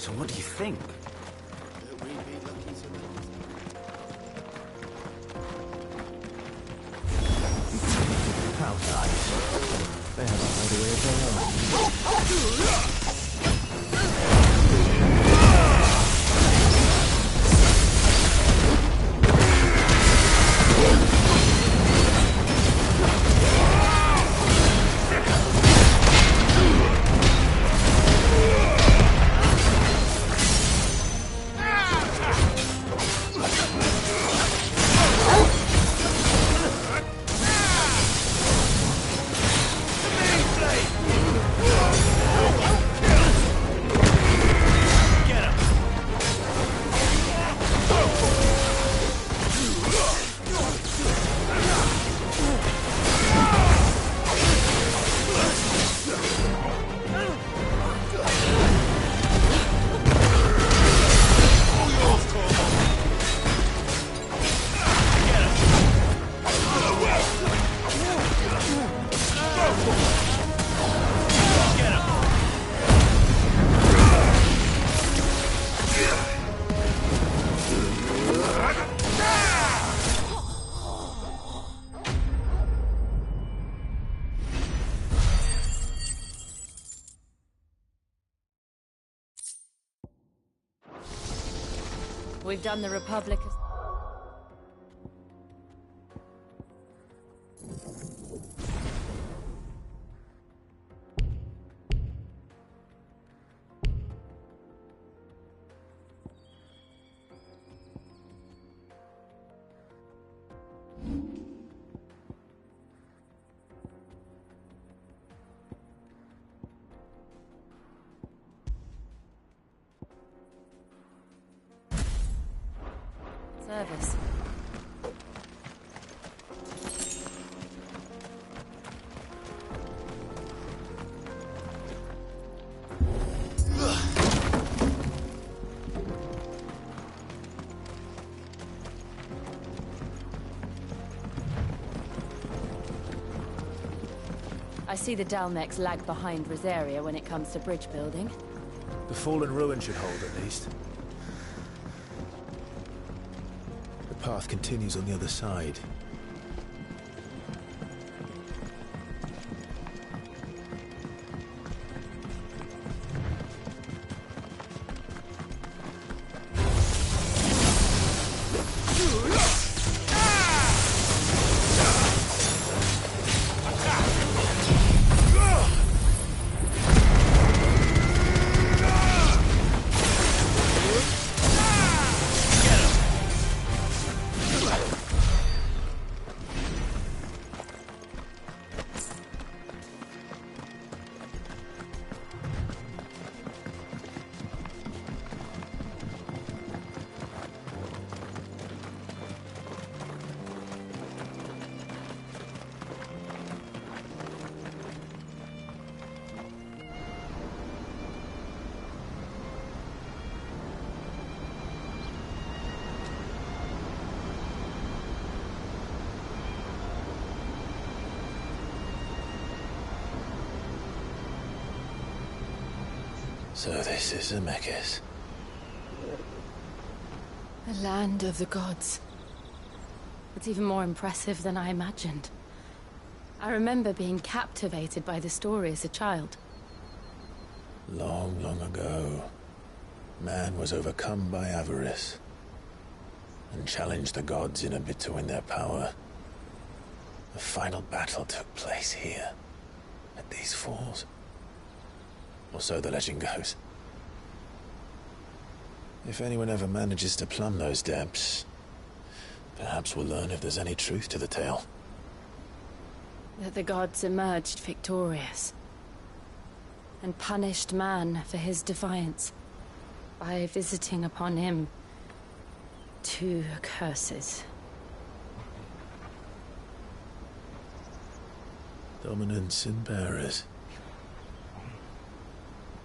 So what do you think? How nice. They have a hideaway of their own. We've done the Republic. Service. I see the Dalmex lag behind Rosaria when it comes to bridge building. The fallen ruin should hold, at least. The path continues on the other side. So this is Zemeckis. The land of the gods. It's even more impressive than I imagined. I remember being captivated by the story as a child. Long, long ago, man was overcome by avarice and challenged the gods in a bid to win their power. The final battle took place here, at these falls. Or so the legend goes. If anyone ever manages to plumb those depths, perhaps we'll learn if there's any truth to the tale. That the gods emerged victorious and punished man for his defiance by visiting upon him 2 curses. Dominants and bearers.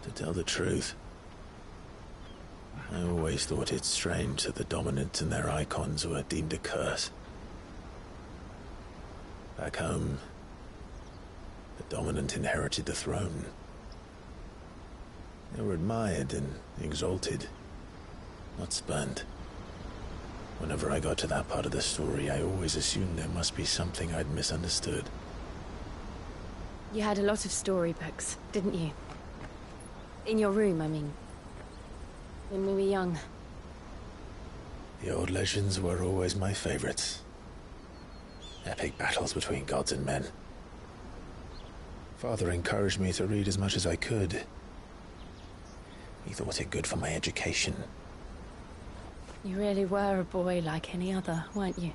To tell the truth, I always thought it strange that the dominant and their icons were deemed a curse. Back home, the dominant inherited the throne. They were admired and exalted, not spurned. Whenever I got to that part of the story, I always assumed there must be something I'd misunderstood. You had a lot of storybooks, didn't you? In your room, I mean. When we were young. The old legends were always my favorites. Epic battles between gods and men. Father encouraged me to read as much as I could. He thought it good for my education. You really were a boy like any other, weren't you?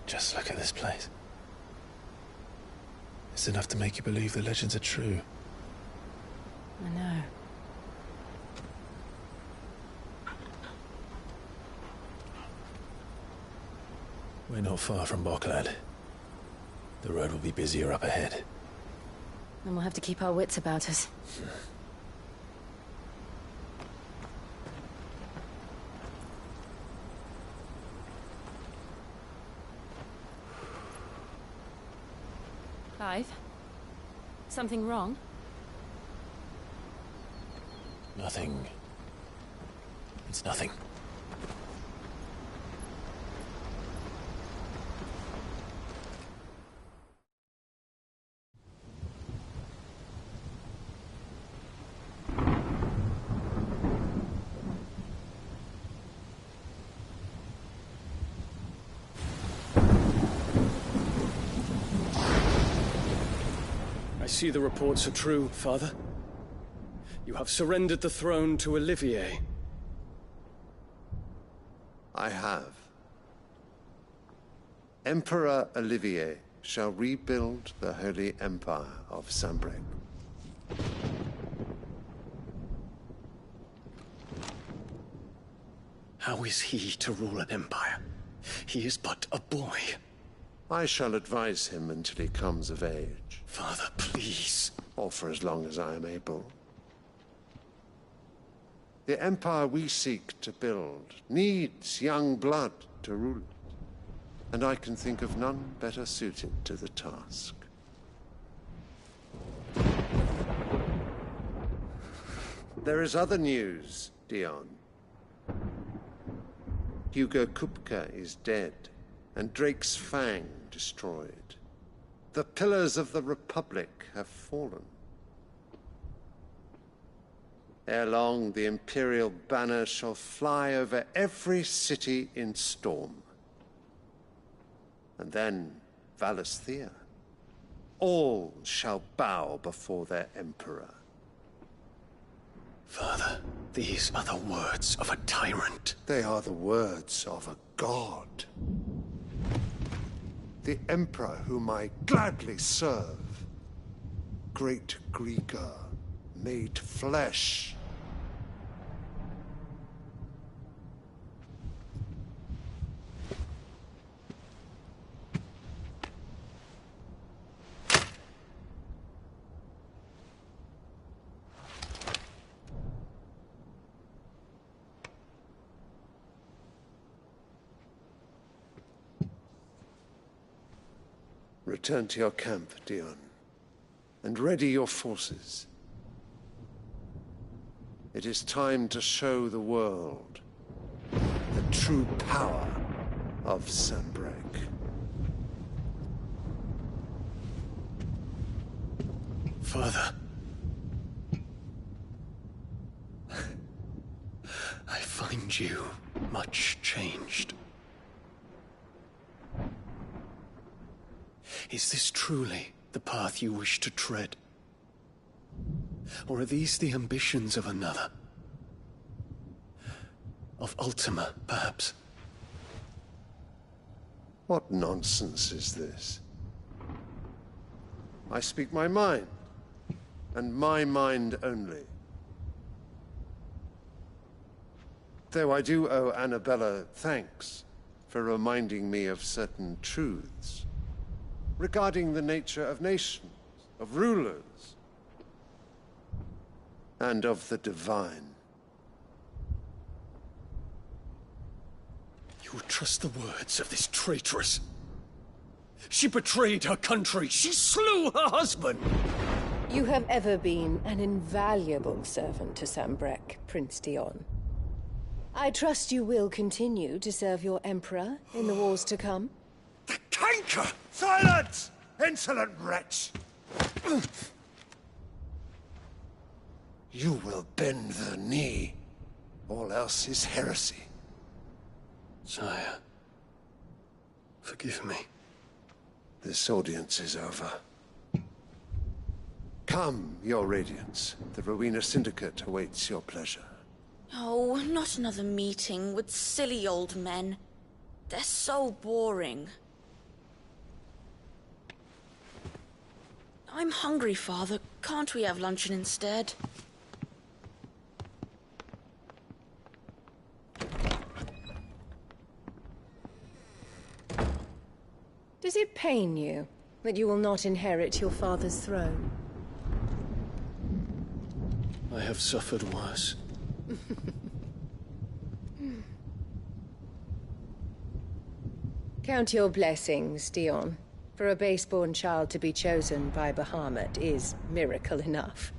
Just look at this place. It's enough to make you believe the legends are true. I know. We're not far from Boklad. The road will be busier up ahead. And we'll have to keep our wits about us. Clive? Something wrong? Nothing. It's nothing. I see the reports are true, Father. You have surrendered the throne to Olivier. I have. Emperor Olivier shall rebuild the Holy Empire of Sanbreque. How is he to rule an empire? He is but a boy. I shall advise him until he comes of age, Father, please. or for as long as I am able. The empire we seek to build needs young blood to rule it, and I can think of none better suited to the task. There is other news, Dion. Hugo Kupka is dead, and Drake's Fang destroyed. The pillars of the Republic have fallen. Ere long, the Imperial banner shall fly over every city in Storm. And then Valisthea. All shall bow before their Emperor. Father, these are the words of a tyrant. They are the words of a god. The Emperor whom I gladly serve. Great Grieger, made flesh. Return to your camp, Dion, and ready your forces. It is time to show the world the true power of Sanbreque. Father. I find you much changed. Is this truly the path you wish to tread? Or are these the ambitions of another? Of Ultima, perhaps? What nonsense is this? I speak my mind, and my mind only. Though I do owe Annabella thanks for reminding me of certain truths regarding the nature of nations, of rulers, and of the divine. You would trust the words of this traitress? She betrayed her country. She slew her husband. You have ever been an invaluable servant to Sambrek, Prince Dion. I trust you will continue to serve your Emperor in the wars to come. The canker! Silence! Insolent wretch! You will bend the knee. All else is heresy. Sire, forgive me. This audience is over. Come, your Radiance. The Rowena Syndicate awaits your pleasure. Oh, not another meeting with silly old men. They're so boring. I'm hungry, Father. Can't we have luncheon instead? Does it pain you that you will not inherit your father's throne? I have suffered worse. Count your blessings, Dion. For a base-born child to be chosen by Bahamut is miracle enough.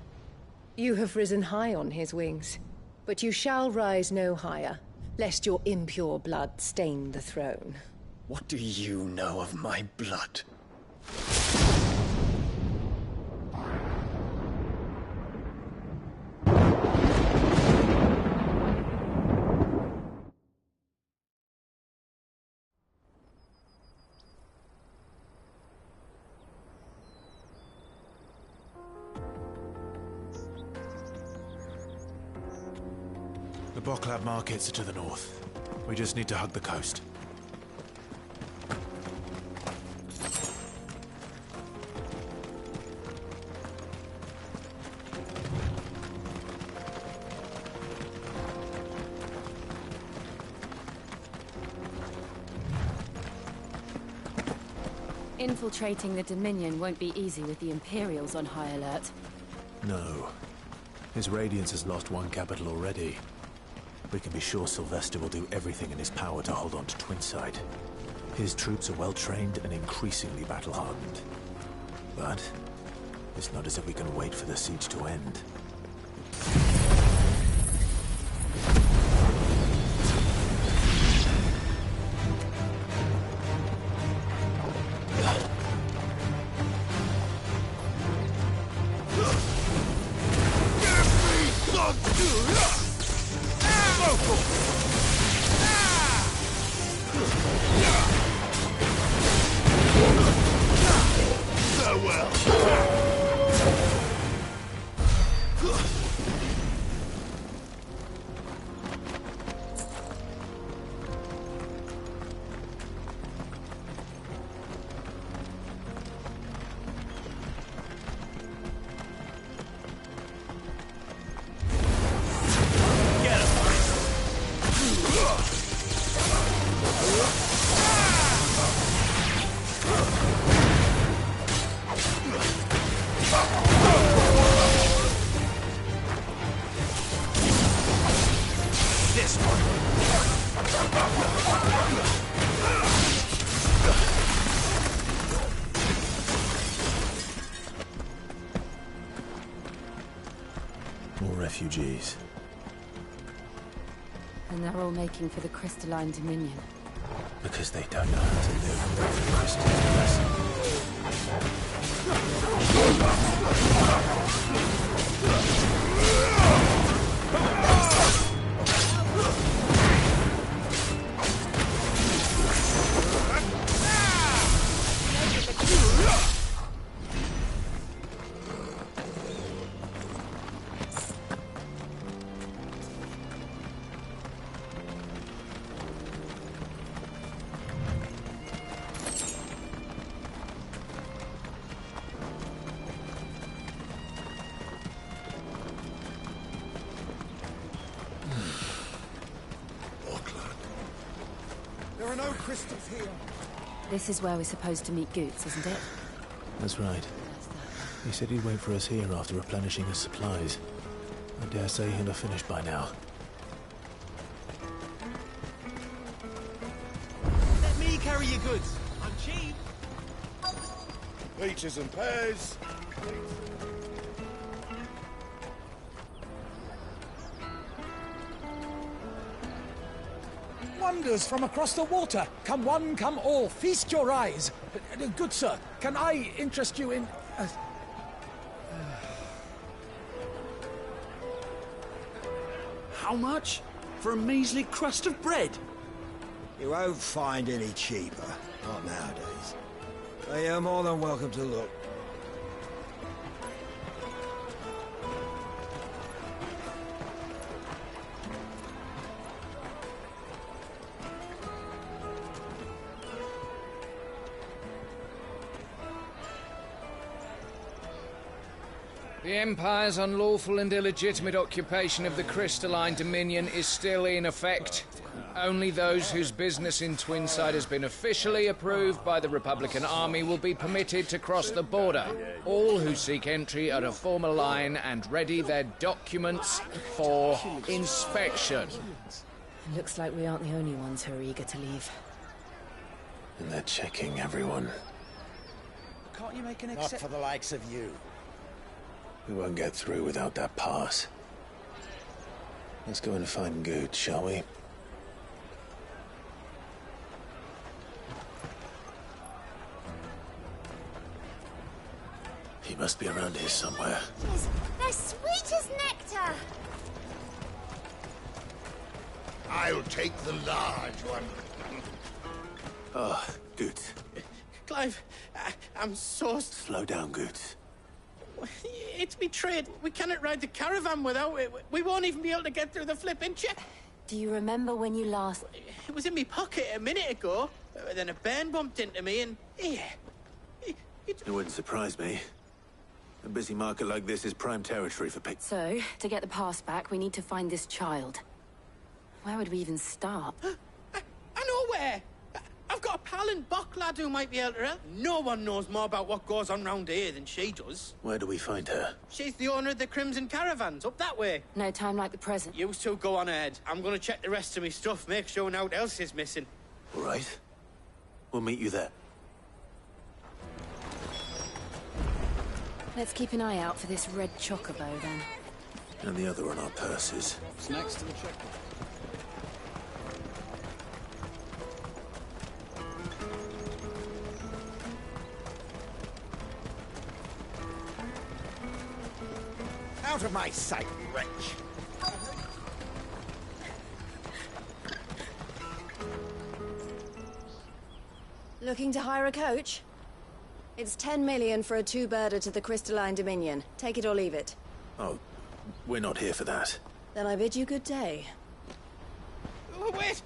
You have risen high on his wings, but you shall rise no higher, lest your impure blood stain the throne. What do you know of my blood? The Boklab markets are to the north. We just need to hug the coast. Infiltrating the Dominion won't be easy with the Imperials on high alert. No. His Radiance has lost one capital already. We can be sure Sylvester will do everything in his power to hold on to Twinside. His troops are well-trained and increasingly battle-hardened. But it's not as if we can wait for the siege to end. More refugees. And they're all making for the Crystalline Dominion. Because they don't know how to live without the crystal's blessing. There are no crystals here. This is where we're supposed to meet Goots, isn't it? That's right. He said he'd wait for us here after replenishing his supplies. I dare say he'll have finished by now. Let me carry your goods. I'm cheap. Peaches and pears. Wonders from across the water. Come one, come all. Feast your eyes. Good sir, can I interest you in... How much? For a measly crust of bread? You won't find any cheaper. Not nowadays. But you're more than welcome to look. The Empire's unlawful and illegitimate occupation of the Crystalline Dominion is still in effect. Only those whose business in Twinside has been officially approved by the Republican Army will be permitted to cross the border. All who seek entry are to form a line and ready their documents for inspection. Looks like we aren't the only ones who are eager to leave. And they're checking everyone. Can't you make an Not for the likes of you. We won't get through without that pass. Let's go and find Good, shall we? He must be around here somewhere. They're sweet as nectar! I'll take the large one. Oh, Good. Clive, I'm so... Slow down, Good. It's me trade. We cannot ride the caravan without it. We won't even be able to get through the flipping check. Do you remember when you last... It was in my pocket a minute ago. Then a band bumped into me and... Yeah. It wouldn't surprise me. A busy market like this is prime territory for pigs. So, to get the pass back, we need to find this child. Where would we even start? I know where. I've got a pal in Bock lad who might be able to help. No one knows more about what goes on round here than she does. Where do we find her? She's the owner of the Crimson Caravans, up that way. No time like the present. You two go on ahead. I'm going to check the rest of my stuff, make sure nothing else is missing. All right. We'll meet you there. Let's keep an eye out for this red chocobo, then. And the other on our purses. It's next to the checkpoint. Out of my sight, wretch! Looking to hire a coach? It's 10 million for a two-birder to the Crystalline Dominion. Take it or leave it. Oh, we're not here for that. Then I bid you good day. Oh, wait!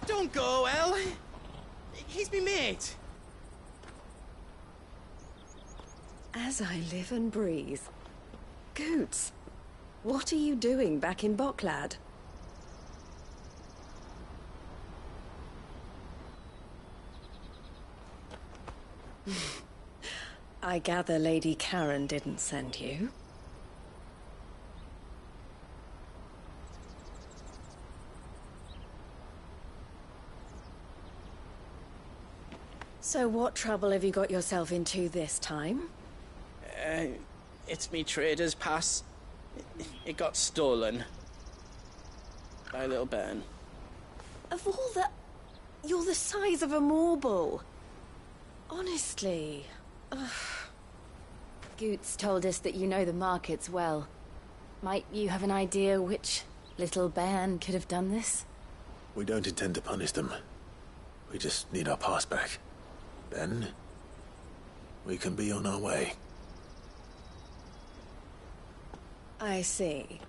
Don't go, El. He's me mate. As I live and breathe. Goots, what are you doing back in Bocklad? I gather Lady Karen didn't send you. So what trouble have you got yourself into this time? It's me trader's pass. It got stolen. By little Ben. Of all the... You're the size of a marble. Honestly. Ugh. Goots told us that you know the markets well. Might you have an idea which little bairn could have done this? We don't intend to punish them. We just need our pass back. Then, we can be on our way. I see.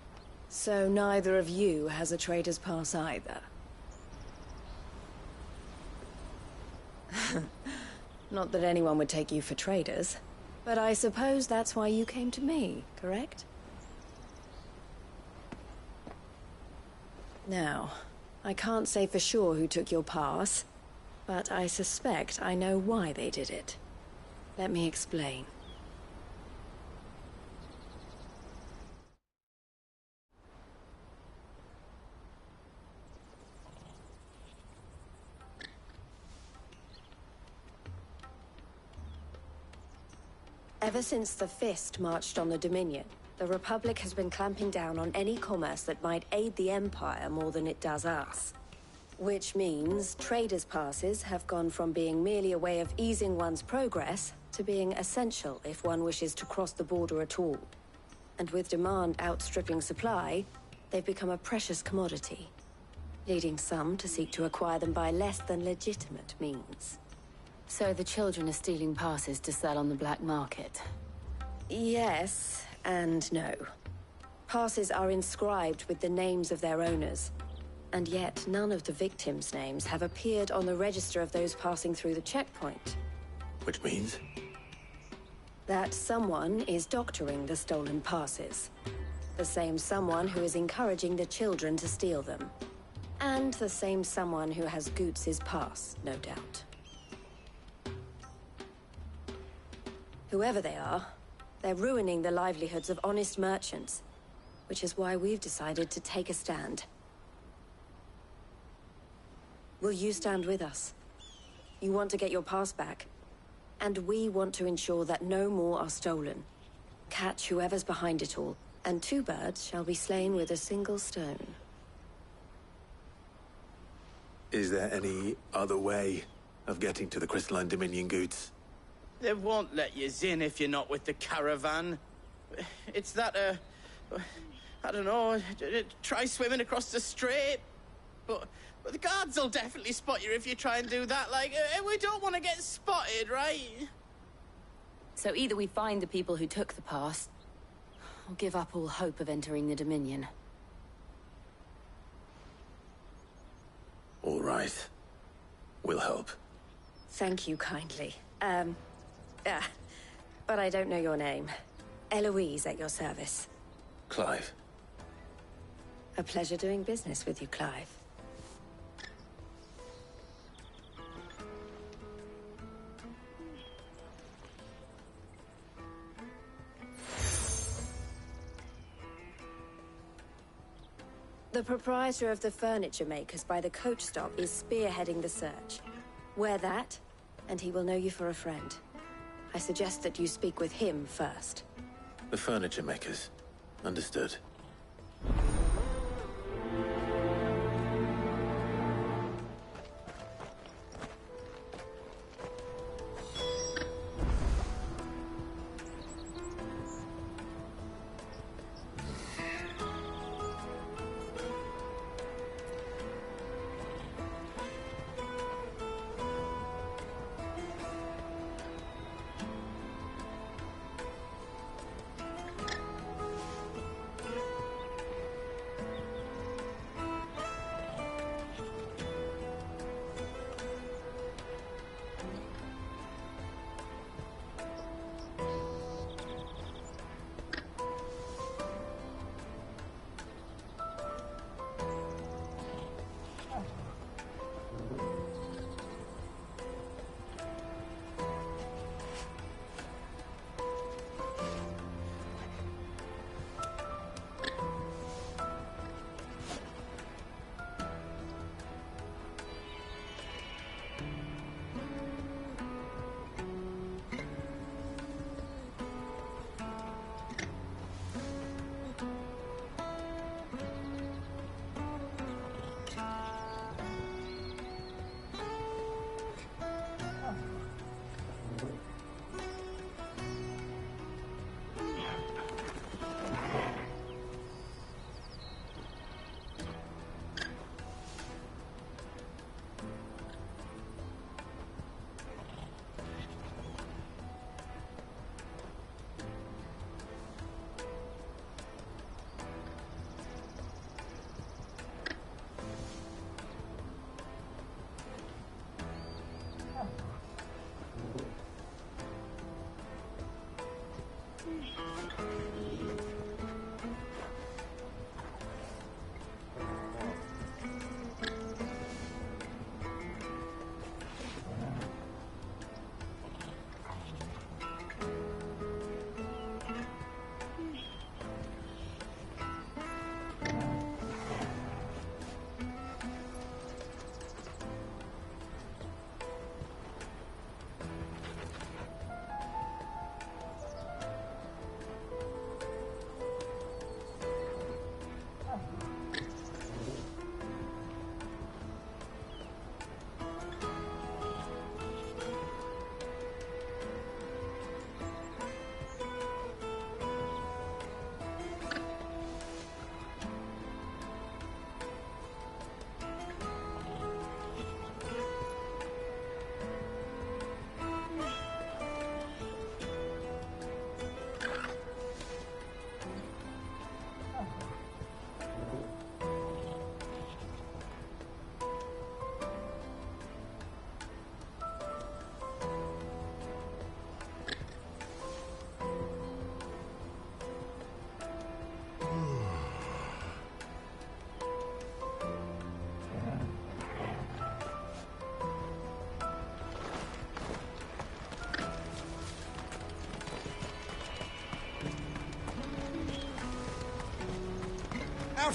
So neither of you has a trader's pass either. Not that anyone would take you for traders, but I suppose that's why you came to me, correct? Now, I can't say for sure who took your pass, but I suspect I know why they did it. Let me explain. Ever since the Fist marched on the Dominion, the Republic has been clamping down on any commerce that might aid the Empire more than it does us. Which means traders' passes have gone from being merely a way of easing one's progress to being essential if one wishes to cross the border at all. And with demand outstripping supply, they've become a precious commodity, leading some to seek to acquire them by less than legitimate means. So the children are stealing passes to sell on the black market? Yes, and no. Passes are inscribed with the names of their owners, and yet none of the victims' names have appeared on the register of those passing through the checkpoint. Which means? That someone is doctoring the stolen passes. The same someone who is encouraging the children to steal them. And the same someone who has Goots's pass, no doubt. Whoever they are, they're ruining the livelihoods of honest merchants, which is why we've decided to take a stand. Will you stand with us? You want to get your pass back, and we want to ensure that no more are stolen. Catch whoever's behind it all, and two birds shall be slain with a single stone. Is there any other way of getting to the Crystalline Dominion goods? They won't let you in if you're not with the caravan. It's that, I don't know, try swimming across the strait. But the guards will definitely spot you if you try and do that. Like, we don't want to get spotted, right? So either we find the people who took the pass, or give up all hope of entering the Dominion. All right. We'll help. Thank you kindly. But I don't know your name. Eloise at your service. Clive. A pleasure doing business with you, Clive. The proprietor of the furniture makers by the coach stop is spearheading the search. Wear that, and he will know you for a friend. I suggest that you speak with him first. The furniture makers. Understood.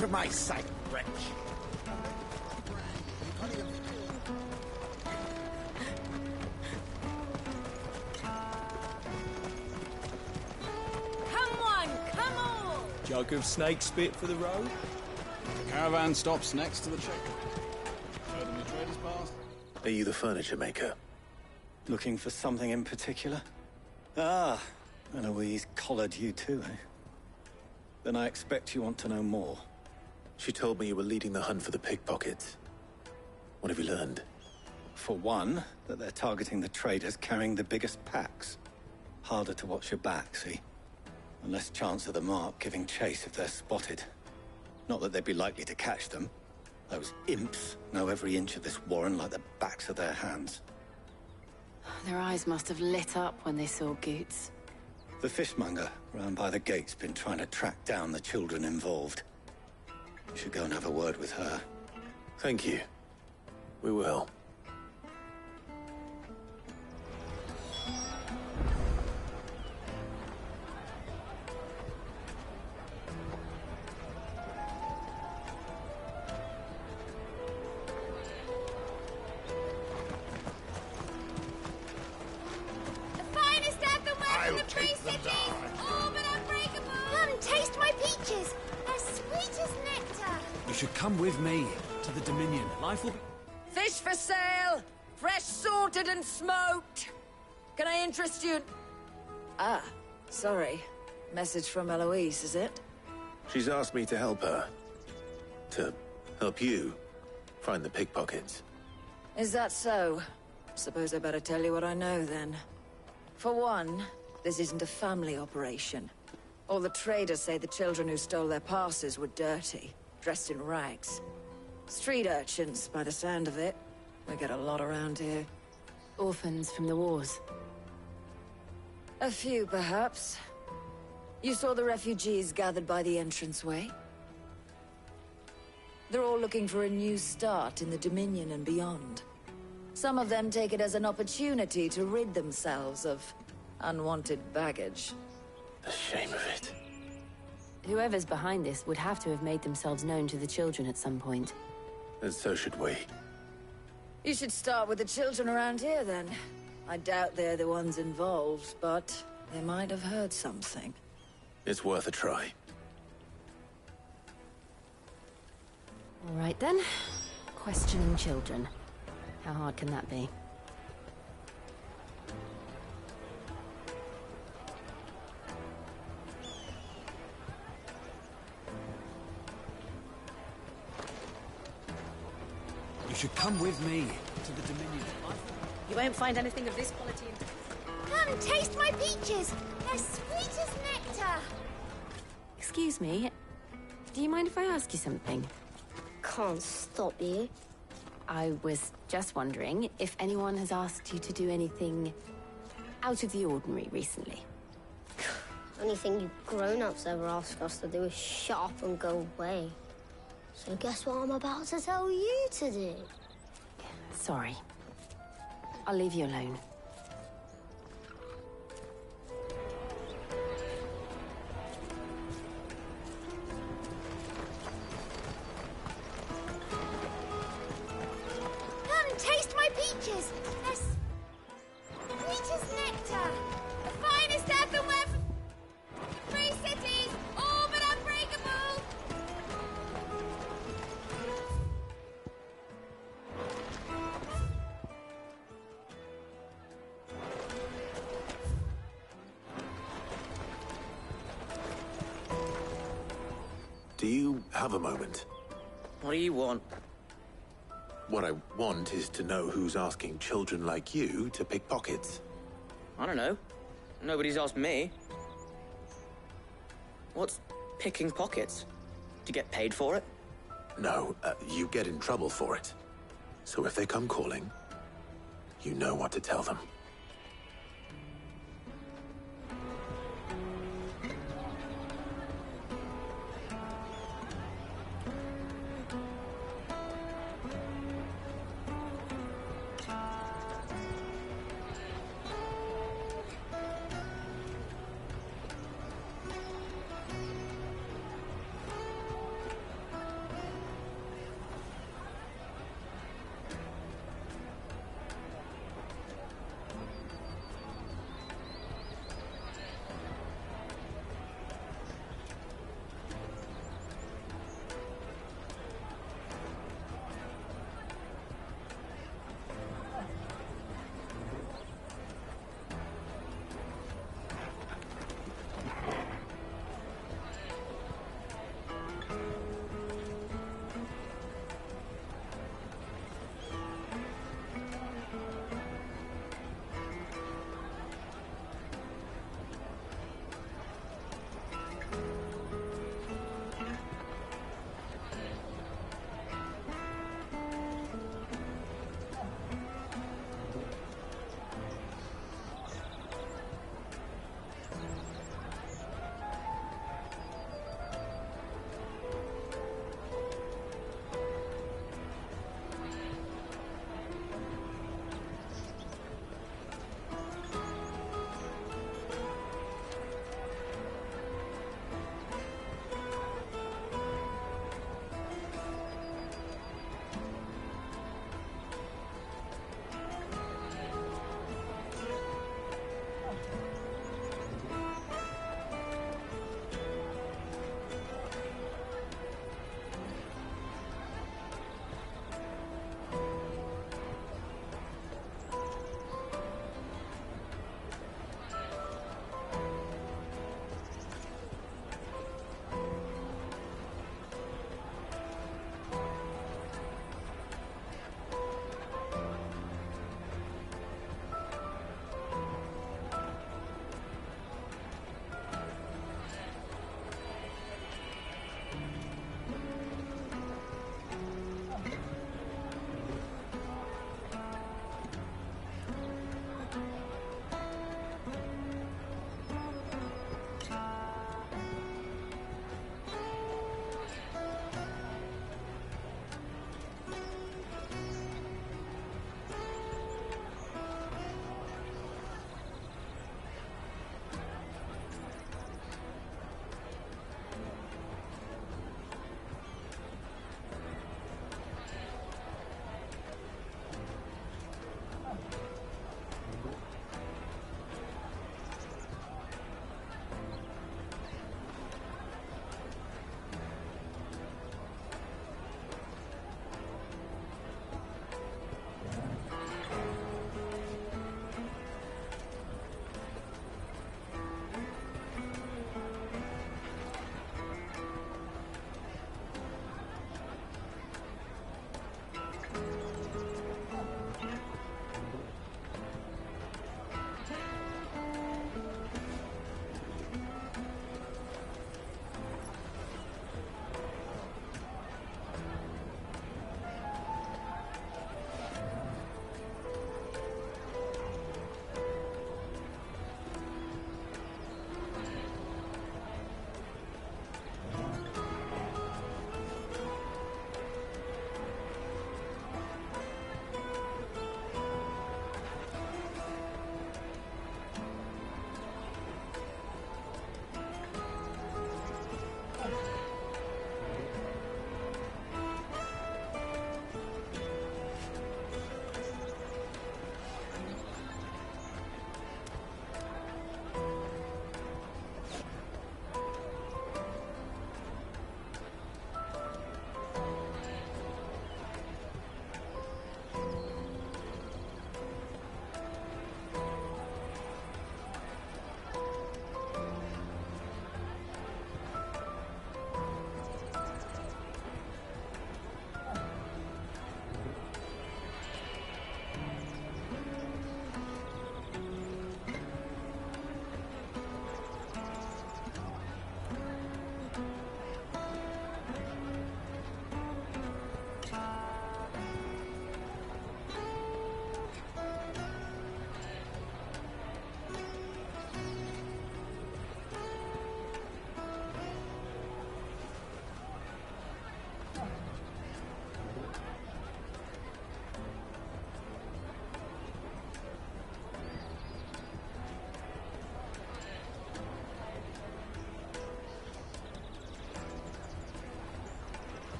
Out of my sight, wretch! Come on, come on! Jug of snake spit for the road? The caravan stops next to the checkpoint. Show them your trader's pass. Are you the furniture maker? Looking for something in particular? Ah, Eloise collared you too, eh? Then I expect you want to know more. She told me you were leading the hunt for the pickpockets. What have you learned? For one, that they're targeting the traders carrying the biggest packs. Harder to watch your back, see? And less chance of the mark giving chase if they're spotted. Not that they'd be likely to catch them. Those imps know every inch of this warren like the backs of their hands. Their eyes must have lit up when they saw Goots. The fishmonger round by the gate's been trying to track down the children involved. You should go and have a word with her. Thank you. We will. Come with me to the Dominion. Life will be... Fish for sale! Fresh sorted and smoked! Can I interest you? Ah, sorry. Message from Eloise, is it? She's asked me to help her. To help you find the pickpockets. Is that so? Suppose I better tell you what I know, then. For one, this isn't a family operation. All the traders say the children who stole their passes were dirty. Dressed in rags. Street urchins, by the sound of it. We get a lot around here. Orphans from the wars. A few, perhaps. You saw the refugees gathered by the entranceway? They're all looking for a new start in the Dominion and beyond. Some of them take it as an opportunity to rid themselves of unwanted baggage. The shame of it. Whoever's behind this would have to have made themselves known to the children at some point. And so should we. You should start with the children around here, then. I doubt they're the ones involved, but they might have heard something. It's worth a try. All right, then. Questioning children. How hard can that be? You should come with me to the Dominion. You won't find anything of this quality in... Come, taste my peaches! They're sweet as nectar! Excuse me. Do you mind if I ask you something? Can't stop you. I was just wondering if anyone has asked you to do anything out of the ordinary recently. Anything you grown-ups ever ask us to do is shut up and go away. So guess what I'm about to tell you to do? Sorry. I'll leave you alone. Come, taste my peaches! They're sweet as nectar! The finest earthenware from 3 cities, all but unbreakable! Do you have a moment? What do you want? What I want is to know who's asking children like you to pick pockets. I don't know. Nobody's asked me. What's picking pockets? Do you get paid for it? No, you get in trouble for it. So if they come calling, you know what to tell them.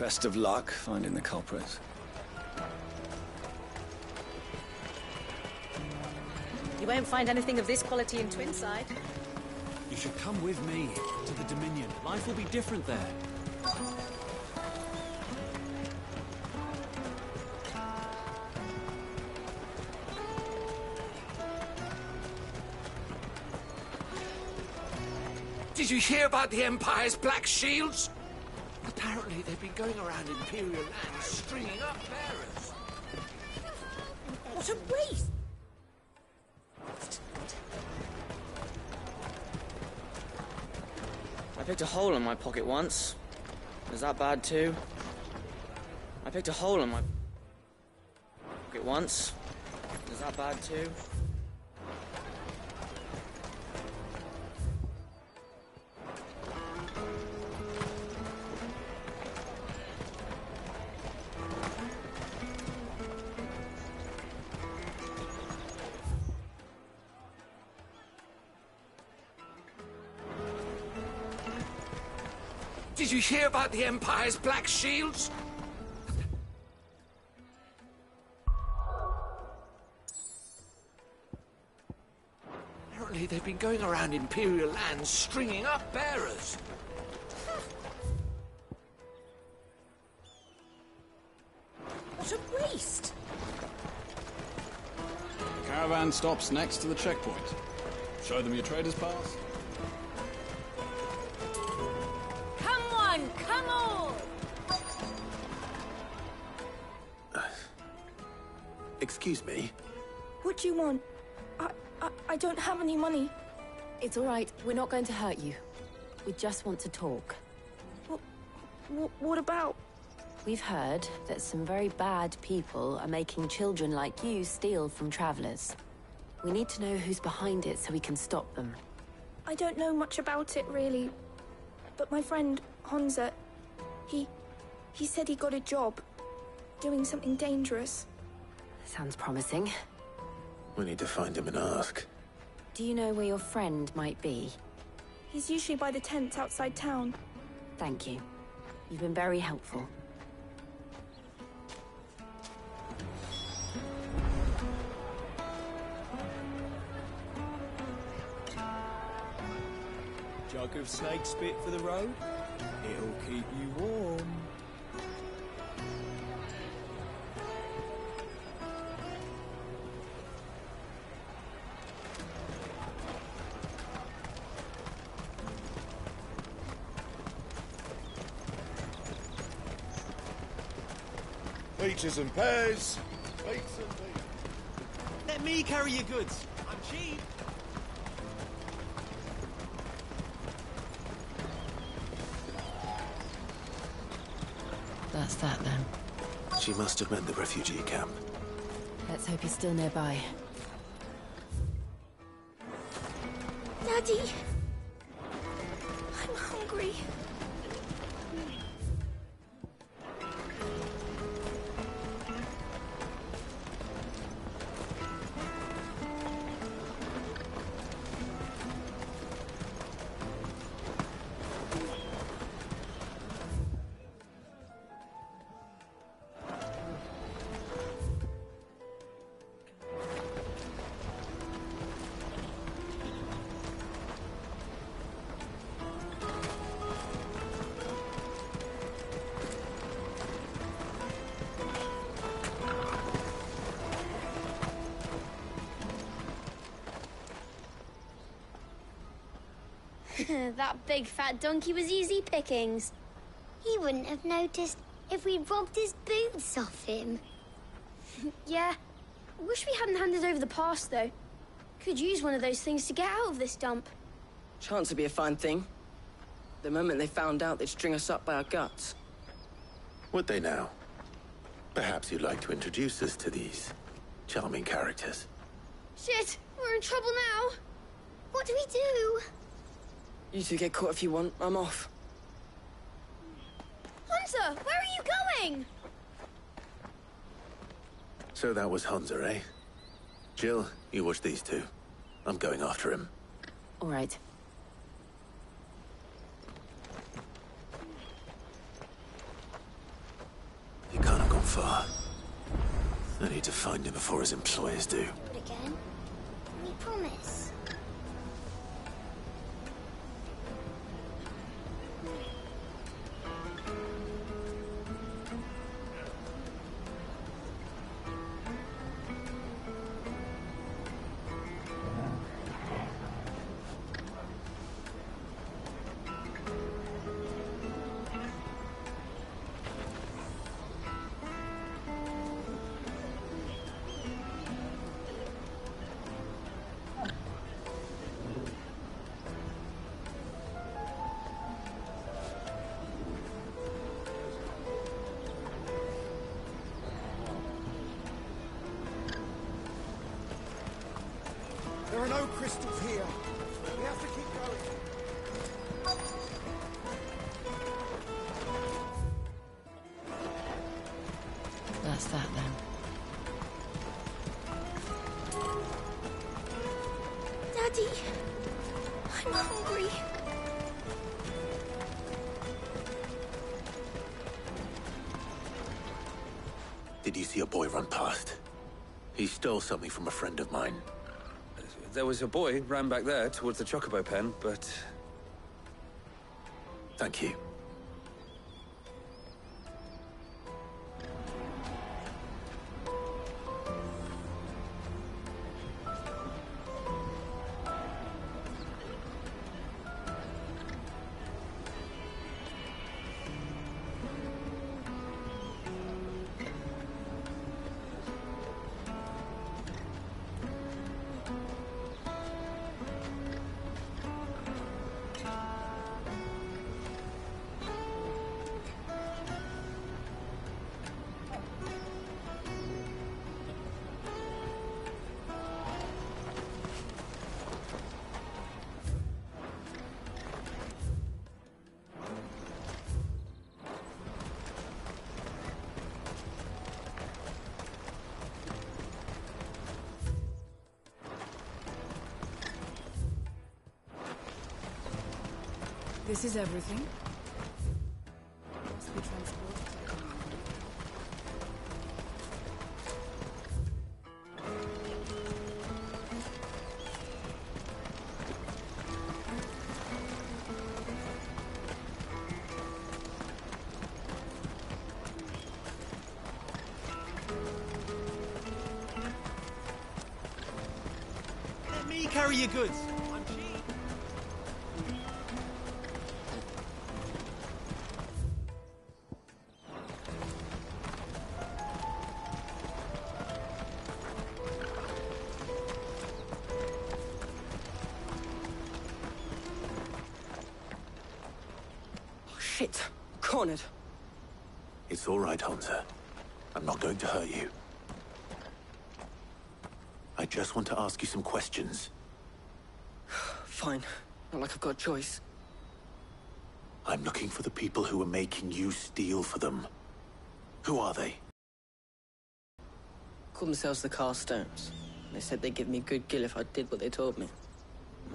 Best of luck finding the culprits. You won't find anything of this quality in Twinside. You should come with me to the Dominion. Life will be different there. Did you hear about the Empire's Black Shields? Apparently they've been going around Imperial lands stringing up bearers. What a waste! I picked a hole in my pocket once. Was that bad too? I picked a hole in my pocket once. Was that bad too? Did you hear about the Empire's Black Shields? Apparently they've been going around Imperial lands stringing up bearers. What a waste! The caravan stops next to the checkpoint. Show them your trader's pass. Come on! Excuse me? What do you want? I don't have any money. It's all right. We're not going to hurt you. We just want to talk. What about? We've heard that some very bad people are making children like you steal from travelers. We need to know who's behind it so we can stop them. I don't know much about it, really. But my friend, Honza, he said he got a job doing something dangerous. Sounds promising. We need to find him and ask. Do you know where your friend might be? He's usually by the tents outside town. Thank you. You've been very helpful. Jug of snake spit for the road? It'll keep you warm. Peaches and pears. Peaks and peas. Let me carry your goods. I'm cheap. That's that then. She must have meant the refugee camp. Let's hope he's still nearby. Daddy! I'm hungry. That big fat donkey was easy pickings. He wouldn't have noticed if we'd robbed his boots off him. Yeah. Wish we hadn't handed over the pass, though. Could use one of those things to get out of this dump. Chance would be a fine thing. The moment they found out, they'd string us up by our guts. Would they now? Perhaps you'd like to introduce us to these charming characters. Shit, we're in trouble now. What do we do? You two get caught if you want. I'm off. Hunter, where are you going? So that was Hunter, eh? Jill, you watch these two. I'm going after him. All right. far. I need to find him before his employers do. Do it again. We promise. There are no crystals here. We have to keep going. That's that then. Daddy, I'm hungry. Did you see a boy run past? He stole something from a friend of mine. There was a boy ran back there towards the chocobo pen, but... Thank you. This is everything. Must be transported. Let me carry your goods. Shit. Cornered. It's all right, Hunter. I'm not going to hurt you. I just want to ask you some questions. Fine. Not like I've got a choice. I'm looking for the people who are making you steal for them. Who are they? Called themselves the Carstones. They said they'd give me good gill if I did what they told me.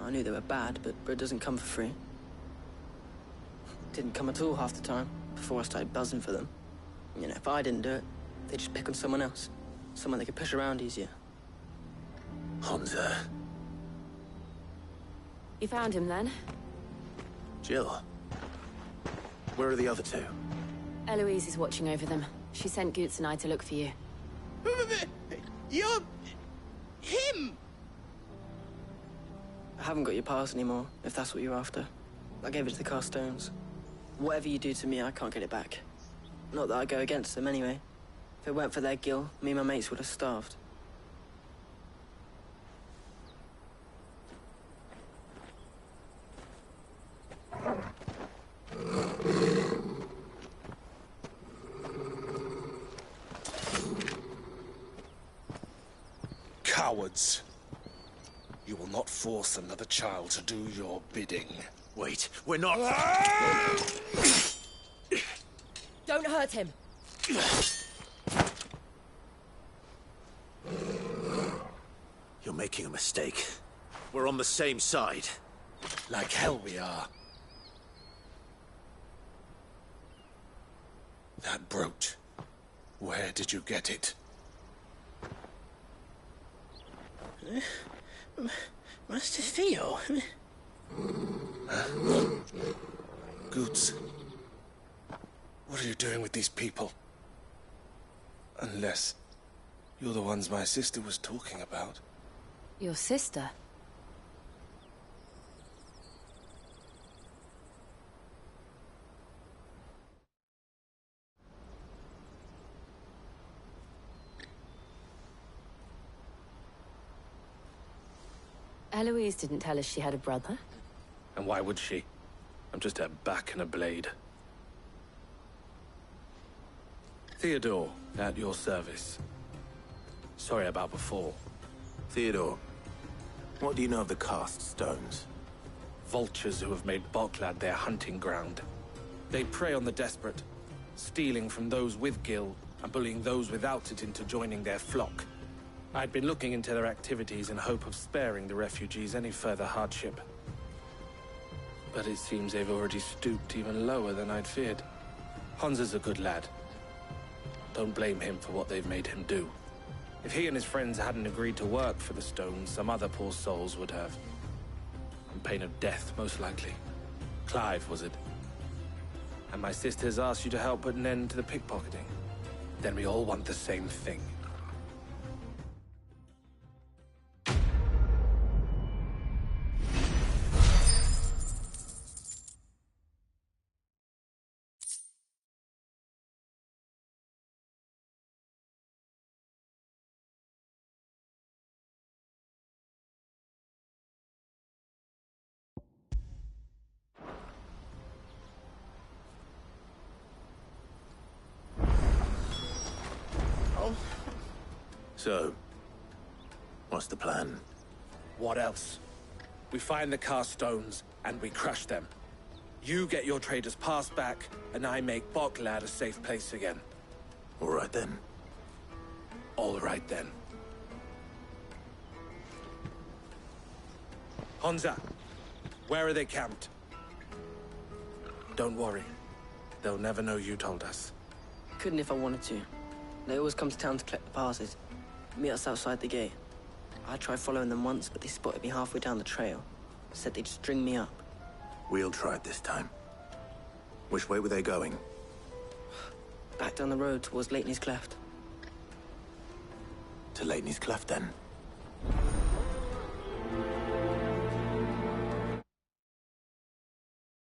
I knew they were bad, but bread doesn't come for free. Didn't come at all half the time, before I started buzzing for them. You know, if I didn't do it, they'd just pick on someone else. Someone they could push around easier. Hunter. You found him then? Jill. Where are the other two? Eloise is watching over them. She sent Goots and I to look for you. You're... him! I haven't got your pass anymore, if that's what you're after. I gave it to the Carstones. Whatever you do to me, I can't get it back. Not that I go against them anyway. If it weren't for their gill, me and my mates would have starved. Cowards. You will not force another child to do your bidding. Wait, we're not... Don't hurt him. You're making a mistake. We're on the same side. Like hell we are. That brooch Where did you get it? Master Theo? Goots. What are you doing with these people? Unless you're the ones my sister was talking about. Your sister? Eloise didn't tell us she had a brother. And why would she? I'm just her back and a blade. Theodore, at your service. Sorry about before. Theodore, what do you know of the cast stones? Vultures who have made Boklad their hunting ground. They prey on the desperate, stealing from those with gil and bullying those without it into joining their flock. I'd been looking into their activities in hope of sparing the refugees any further hardship. But it seems they've already stooped even lower than I'd feared. Hans is a good lad. Don't blame him for what they've made him do. If he and his friends hadn't agreed to work for the stones, some other poor souls would have. On pain of death, most likely. Clive, was it? And my sisters asked you to help put an end to the pickpocketing. Then we all want the same thing. So, what's the plan? What else? We find the cast stones, and we crush them. You get your trader's pass back, and I make Boklad a safe place again. All right then. All right then. Honza, where are they camped? Don't worry. They'll never know you told us. Couldn't if I wanted to. They always come to town to collect the passes. Meet us outside the gate. I tried following them once, but they spotted me halfway down the trail. Said they'd string me up. We'll try it this time. Which way were they going? Back down the road towards Lateney's Cleft. To Lateney's Cleft, then?